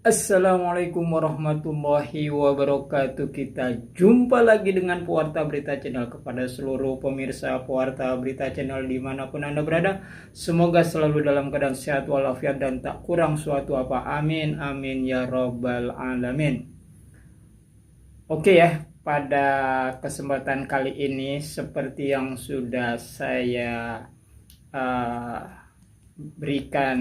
Assalamualaikum warahmatullahi wabarakatuh. Kita jumpa lagi dengan Pewarta Berita Channel. Kepada seluruh pemirsa Pewarta Berita Channel dimanapun Anda berada, semoga selalu dalam keadaan sehat walafiat dan tak kurang suatu apa. Amin amin ya robbal alamin. Oke ya, pada kesempatan kali ini seperti yang sudah saya berikan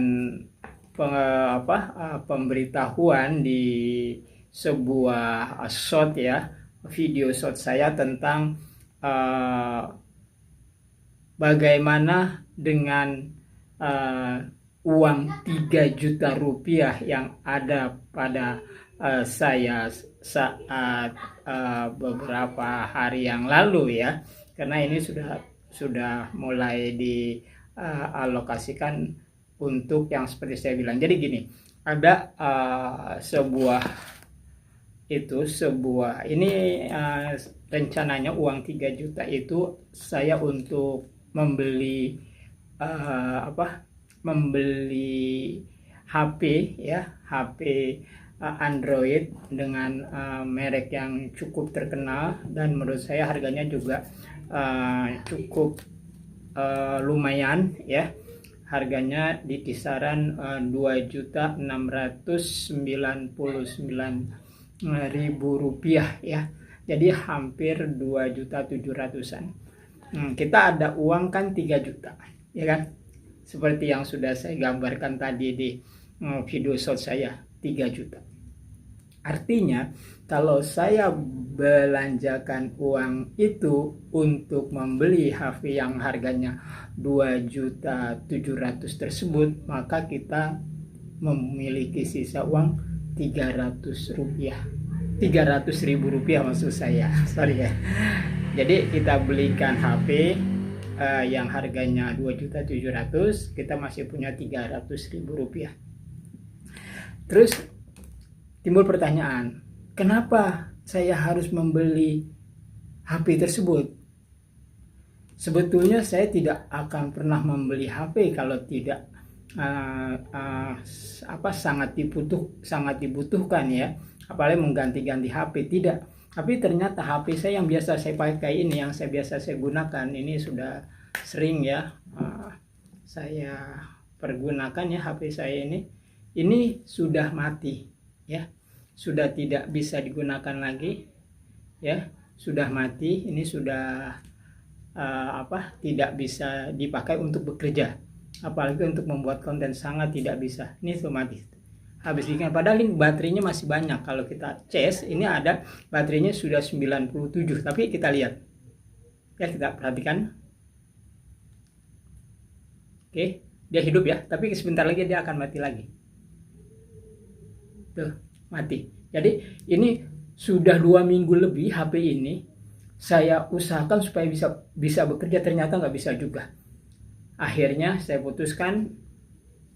pemberitahuan di sebuah shot ya, video shot saya tentang bagaimana dengan uang 3 juta rupiah yang ada pada saya saat beberapa hari yang lalu ya, karena ini sudah mulai dialokasikan untuk yang seperti saya bilang. Jadi gini, ada rencananya uang 3 juta itu saya untuk membeli membeli HP ya, HP Android dengan merek yang cukup terkenal dan menurut saya harganya juga cukup lumayan ya. Harganya di kisaran 2.699.000 rupiah ya. Jadi hampir 2.700.000-an. Kita ada uang kan 3 juta ya kan. Seperti yang sudah saya gambarkan tadi di video shot saya, 3 juta. Artinya kalau saya belanjakan uang itu untuk membeli HP yang harganya 2.700.000 tersebut, maka kita memiliki sisa uang 300 rupiah. 300.000 rupiah maksud saya, sorry ya. Jadi kita belikan HP yang harganya 2.700.000, kita masih punya 300.000 rupiah. Terus timbul pertanyaan, kenapa saya harus membeli HP tersebut? Sebetulnya saya tidak akan pernah membeli HP kalau tidak sangat dibutuhkan ya, apalagi mengganti-ganti HP, tidak. Tapi ternyata HP saya yang biasa saya pakai ini, yang biasa saya gunakan ini sudah sering ya saya pergunakan ya, HP saya ini sudah mati ya, sudah tidak bisa digunakan lagi ya, sudah mati. Ini sudah tidak bisa dipakai untuk bekerja, apalagi untuk membuat konten, sangat tidak bisa. Ini sudah mati, habis dikit. Padahal ini baterainya masih banyak. Kalau kita cas, ini ada baterainya sudah 97. Tapi kita lihat ya, kita perhatikan. Oke, dia hidup ya, tapi sebentar lagi dia akan mati lagi. Tuh, mati. Jadi ini sudah 2 minggu lebih HP ini saya usahakan supaya bisa bekerja, ternyata nggak bisa juga. Akhirnya saya putuskan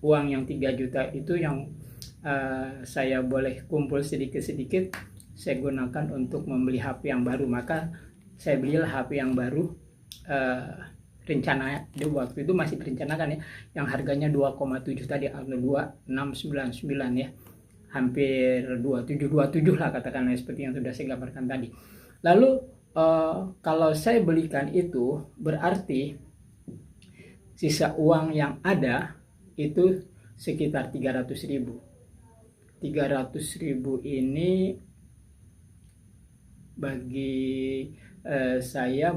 uang yang 3 juta itu yang saya boleh kumpul sedikit-sedikit, saya gunakan untuk membeli HP yang baru. Maka saya belilah HP yang baru, rencana di waktu itu masih direncanakan ya, yang harganya 2,7 tadi, 2.699 ya, hampir 27 lah katakanlah, seperti yang sudah saya gambarkan tadi. Lalu kalau saya belikan itu berarti sisa uang yang ada itu sekitar 300.000. 300.000 ini bagi saya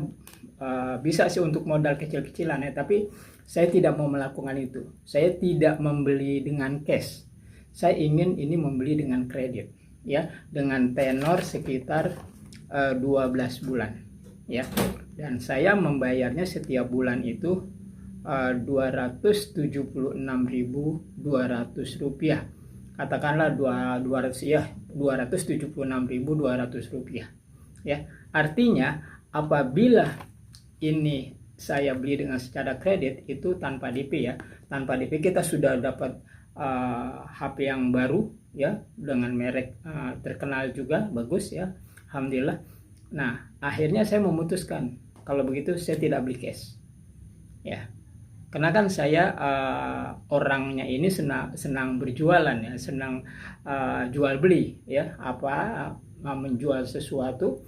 bisa sih untuk modal kecil-kecilan ya, tapi saya tidak mau melakukan itu. Saya tidak membeli dengan cash. Saya ingin ini membeli dengan kredit ya, dengan tenor sekitar 12 bulan ya, dan saya membayarnya setiap bulan itu 276.200 rupiah, katakanlah 276.200 rupiah ya. Artinya apabila ini saya beli dengan secara kredit itu tanpa DP ya, tanpa DP kita sudah dapat HP yang baru ya, dengan merek terkenal juga, bagus ya, alhamdulillah. Nah akhirnya saya memutuskan kalau begitu saya tidak beli cash ya, Karena kan saya orangnya ini senang berjualan ya, senang jual beli ya, menjual sesuatu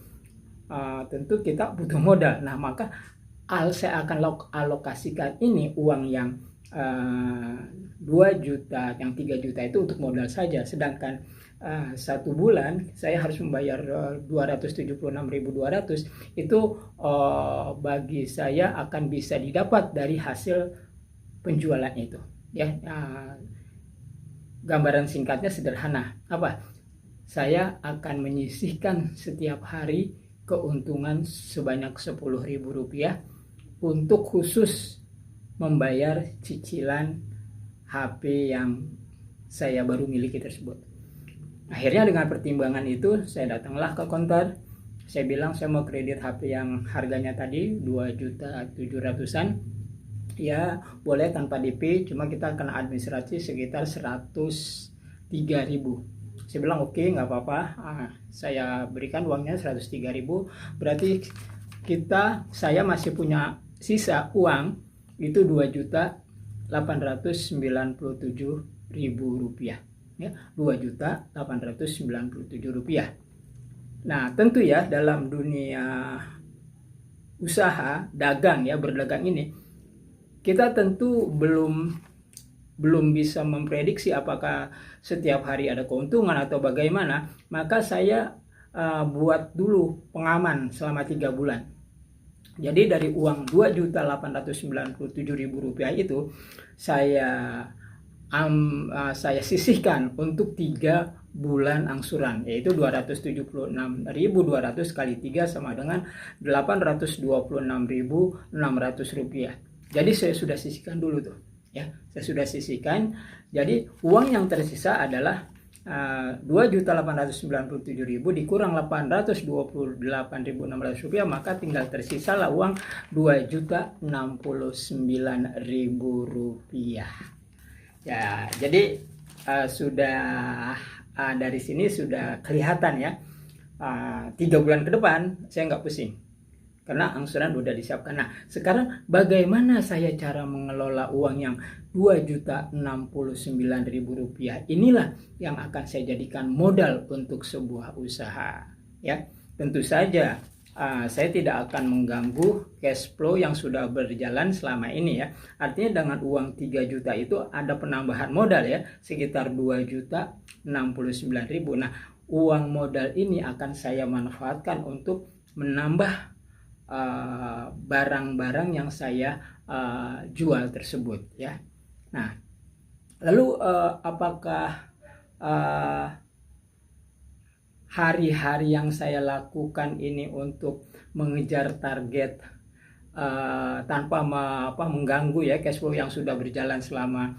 tentu kita butuh modal. Nah, maka saya akan alokasikan ini uang yang 2 juta, yang 3 juta itu untuk modal saja, sedangkan 1 bulan saya harus membayar 276.200. Itu bagi saya akan bisa didapat dari hasil penjualan itu ya. Gambaran singkatnya sederhana, saya akan menyisihkan setiap hari keuntungan sebanyak Rp10.000 untuk khusus membayar cicilan HP yang saya baru miliki tersebut. Akhirnya dengan pertimbangan itu saya datanglah ke konter. Saya bilang saya mau kredit HP yang harganya tadi 2.700.000-an. Ya boleh tanpa DP, cuma kita kena administrasi sekitar 103.000. Saya bilang oke, nggak apa-apa. Saya berikan uangnya 103.000. Berarti saya masih punya sisa uang itu 2.897.000 ya, Rp2.897.000. Nah, tentu ya dalam dunia usaha dagang ya, berdagang ini kita tentu belum bisa memprediksi apakah setiap hari ada keuntungan atau bagaimana. Maka saya buat dulu pengaman selama 3 bulan. Jadi dari uang Rp2.897.000 itu saya sisihkan untuk 3 bulan angsuran, yaitu 276.200 kali 3 sama dengan Rp826.600. Jadi saya sudah sisihkan dulu tuh ya, saya sudah sisihkan. Jadi uang yang tersisa adalah 2.897.000 dikurang Rp828.600, maka tinggal tersisalah uang Rp2.069.000 ya. Jadi sudah dari sini sudah kelihatan ya, 3 bulan ke depan saya nggak pusing karena angsuran udah disiapkan. Nah, sekarang bagaimana saya cara mengelola uang yang Rp2.069.000? Inilah yang akan saya jadikan modal untuk sebuah usaha ya. Tentu saja saya tidak akan mengganggu cash flow yang sudah berjalan selama ini ya. Artinya dengan uang 3 juta itu ada penambahan modal ya, sekitar 2.069.000. Nah, uang modal ini akan saya manfaatkan untuk menambah barang-barang yang saya jual tersebut ya. Nah, lalu apakah hari-hari yang saya lakukan ini untuk mengejar target tanpa mengganggu ya cash flow yang sudah berjalan selama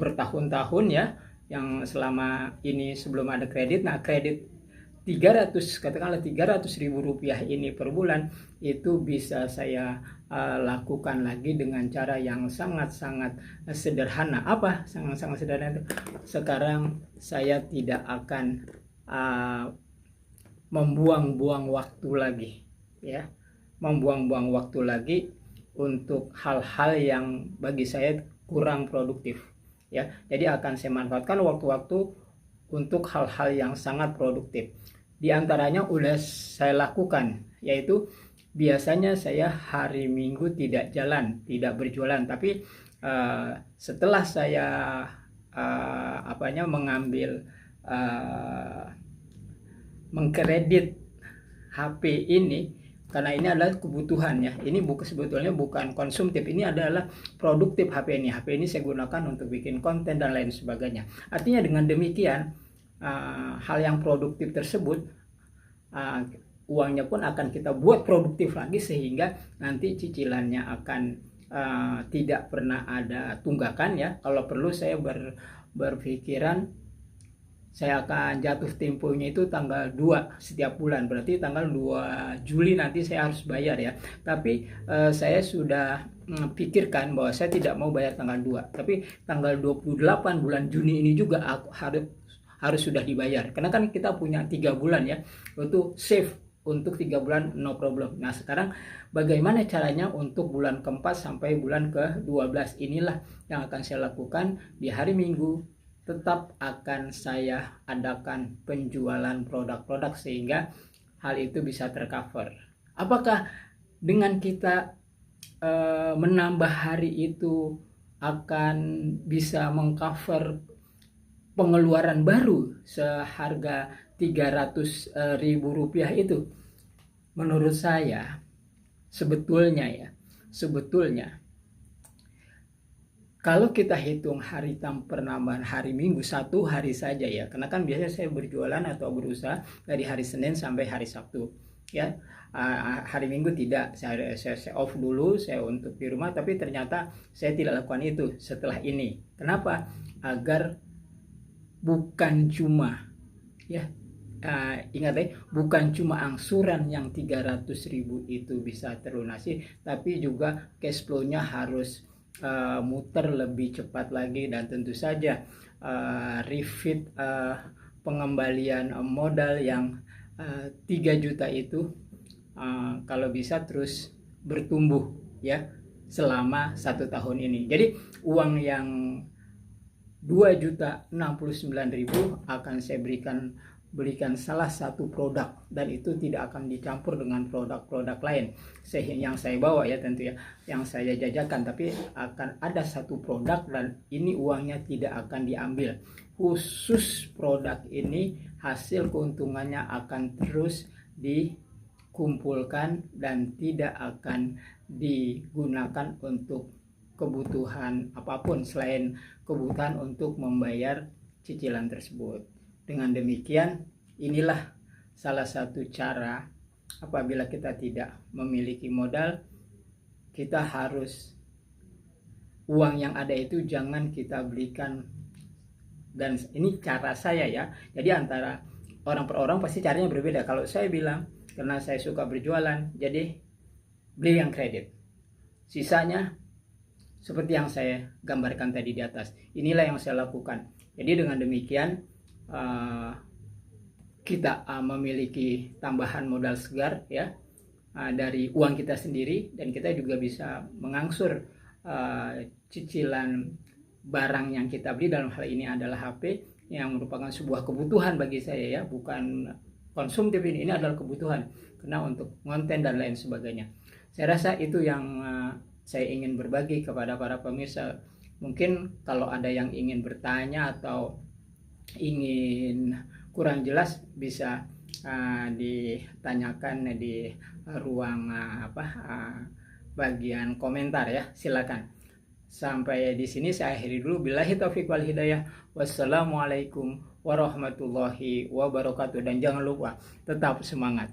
bertahun-tahun ya, yang selama ini sebelum ada kredit. Nah, kredit katakanlah 300.000 rupiah ini per bulan itu bisa saya lakukan lagi dengan cara yang sangat-sangat sederhana. Sangat-sangat sederhana itu? Sekarang saya tidak akan membuang-buang waktu lagi ya, membuang-buang waktu lagi untuk hal-hal yang bagi saya kurang produktif ya. Jadi akan saya manfaatkan waktu-waktu untuk hal-hal yang sangat produktif. Di antaranya udah saya lakukan, yaitu biasanya saya hari Minggu tidak berjualan, tapi setelah saya mengambil mengkredit HP ini, karena ini adalah kebutuhan ya, ini sebetulnya bukan konsumtif, ini adalah produktif. HP ini saya gunakan untuk bikin konten dan lain sebagainya. Artinya dengan demikian hal yang produktif tersebut uangnya pun akan kita buat produktif lagi, sehingga nanti cicilannya akan tidak pernah ada tunggakan ya. Kalau perlu saya berpikiran saya akan jatuh temponya itu tanggal 2 setiap bulan, berarti tanggal 2 Juli nanti saya harus bayar ya. Tapi saya sudah pikirkan bahwa saya tidak mau bayar tanggal 2, tapi tanggal 28 bulan Juni ini juga aku harus sudah dibayar, karena kan kita punya 3 bulan ya, itu save untuk 3 bulan no problem. Nah sekarang bagaimana caranya untuk bulan keempat sampai bulan ke-12, inilah yang akan saya lakukan. Di hari Minggu tetap akan saya adakan penjualan produk-produk sehingga hal itu bisa tercover. Apakah dengan kita menambah hari itu akan bisa mengcover pengeluaran baru seharga 300.000 rupiah itu? Menurut saya sebetulnya kalau kita hitung hari penambahan hari Minggu 1 hari saja ya, karena kan biasanya saya berjualan atau berusaha dari hari Senin sampai hari Sabtu ya. Hari Minggu tidak, saya off dulu, saya untuk di rumah, tapi ternyata saya tidak lakukan itu setelah ini. Kenapa? Agar bukan cuma ya, ingat ya, bukan cuma angsuran yang 300.000 itu bisa terlunasi, tapi juga cash flow-nya harus muter lebih cepat lagi, dan tentu saja refit pengembalian modal yang 3 juta itu kalau bisa terus bertumbuh ya selama 1 tahun ini. Jadi uang yang 2.069.000 akan saya belikan salah satu produk, dan itu tidak akan dicampur dengan produk-produk lain yang saya bawa ya, tentu ya, yang saya jajakan, tapi akan ada satu produk dan ini uangnya tidak akan diambil. Khusus produk ini hasil keuntungannya akan terus dikumpulkan dan tidak akan digunakan untuk kebutuhan apapun selain kebutuhan untuk membayar cicilan tersebut. Dengan demikian, inilah salah satu cara apabila kita tidak memiliki modal, kita harus uang yang ada itu jangan kita belikan. Dan ini cara saya ya. Jadi antara orang per orang pasti caranya berbeda. Kalau saya bilang karena saya suka berjualan, jadi beli yang kredit. Sisanya seperti yang saya gambarkan tadi di atas. Inilah yang saya lakukan. Jadi dengan demikian kita memiliki tambahan modal segar ya dari uang kita sendiri, dan kita juga bisa mengangsur cicilan barang yang kita beli. Dalam hal ini adalah HP yang merupakan sebuah kebutuhan bagi saya ya, bukan konsumtif, ini adalah kebutuhan karena untuk konten dan lain sebagainya. Saya rasa itu yang saya ingin berbagi kepada para pemirsa. Mungkin kalau ada yang ingin bertanya atau ingin kurang jelas bisa ditanyakan di ruang bagian komentar ya, silakan. Sampai di sini saya akhiri dulu. Billahi taufiq wal hidayah. Wassalamualaikum warahmatullahi wabarakatuh, dan jangan lupa tetap semangat.